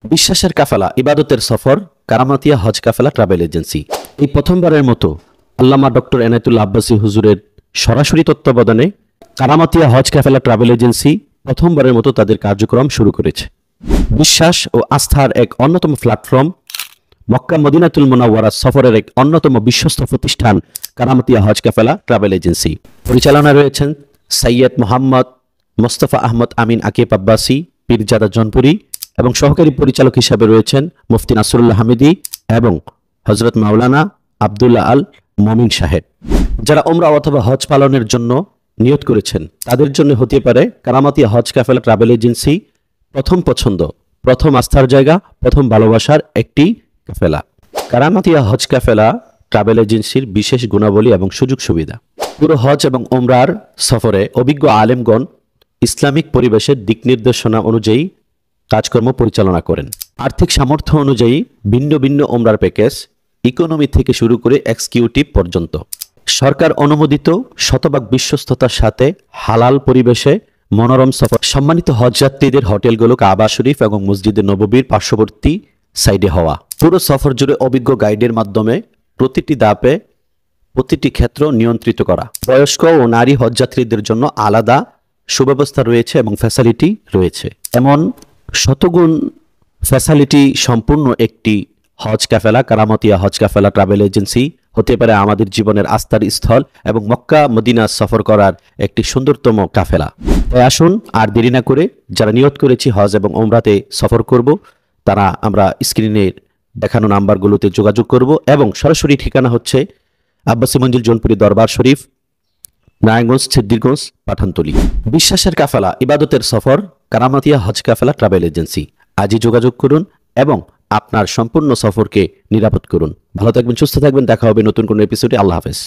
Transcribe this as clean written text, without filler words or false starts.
বিশ্বাসের কাফেলা, ইবাদতের সফর, কারামাতিয়া হজ কাফেলা ট্রাভেল এজেন্সি। এই প্রথমবারের মতো আল্লামা ডক্টর এনায়েতুল্লাহ আব্বাসী হুজুরের সরাসরি তত্ত্বাবধানে কারামাতিয়া হজ কাফেলা ট্রাভেল এজেন্সি প্রথমবারের মতো তাদের কার্যক্রম শুরু করেছে। বিশ্বাস ও আস্থার এক অন্যতম প্ল্যাটফর্ম, মক্কা মদিনাতুল মুনাওয়ারা সফরের এক অন্যতম বিশ্বস্ত প্রতিষ্ঠান কারামাতিয়া হজ কাফেলা ট্রাভেল এজেন্সি। পরিচালনায় রয়েছেন সৈয়দ মোহাম্মদ মোস্তফা আহমদ আমিন আকিব আব্বাসী পীরজাদা জনপুরি এবং সহকারী পরিচালক হিসাবে রয়েছেন মুফতি নাসরুল্লাহ হামিদি এবং হযরত মাওলানা আব্দুল্লাহ আল মমিন সাহেব। যারা ওমরা অথবা হজ পালনের জন্য নিয়ত করেছেন তাদের জন্য হতে পারে কারামাতিয়া হজ কাফেলা ট্রাভেল এজেন্সি প্রথম পছন্দ, প্রথম আস্থার জায়গা, প্রথম ভালোবাসার একটি কাফেলা। কারামাতিয়া হজ কাফেলা ট্রাভেল এজেন্সির বিশেষ গুণাবলী এবং সুযোগ সুবিধা। পুরো হজ এবং ওমরার সফরে অভিজ্ঞ আলেমগণ ইসলামিক পরিবেশের দিক নির্দেশনা অনুযায়ী কাজকর্ম পরিচালনা করেন। আর্থিক সামর্থ্য অনুযায়ী ভিন্ন ভিন্ন ওমরার প্যাকেজ, ইকোনমি থেকে শুরু করে এক্সিকিউটিভ পর্যন্ত সরকার অনুমোদিত শতভাগ বিশ্বস্ততার সাথে হালাল পরিবেশে মনোরম সফর। সম্মানিত হজযাত্রীদের হোটেলগুলো কাবা শরীফ এবং মসজিদে নববীর পার্শ্ববর্তী সাইডে হওয়া। পুরো সফর জুড়ে অভিজ্ঞ গাইডের মাধ্যমে প্রতিটি ধাপে প্রতিটি ক্ষেত্র নিয়ন্ত্রিত করা। বয়স্ক ও নারী হজযাত্রীদের জন্য আলাদা সুব্যবস্থা রয়েছে এবং ফ্যাসিলিটি রয়েছে। এমন শতগুণ ফ্যাসিলিটি সম্পূর্ণ একটি হজ কাফেলা কারামাতিয়া হজ কাফেলা ট্রাভেল এজেন্সি হতে পারে আমাদের জীবনের আস্থার স্থল এবং মক্কা মদিনা সফর করার একটি সুন্দরতম কাফেলা। তাই আসুন আর দেরি না করে যারা নিয়ত করেছি হজ এবং ওমরাতে সফর করব তারা আমরা স্ক্রিনের দেখানো নাম্বারগুলোতে যোগাযোগ করব এবং সরাসরি ঠিকানা হচ্ছে আব্বাসী মঞ্জিল জোনপুরি দরবার শরীফ, নারায়ণগঞ্জ, সিদ্দিরগঞ্জ, পাঠানতলী। বিশ্বাসের কাফেলা, ইবাদতের সফর, কারামাতিয়া হজ কাফেলা ট্রাভেল এজেন্সি। আজই যোগাযোগ করুন এবং আপনার সম্পূর্ণ সফরকে নিরাপদ করুন। ভালো থাকবেন, সুস্থ থাকবেন। দেখা হবে নতুন কোনো এপিসোডে। আল্লাহ হাফেজ।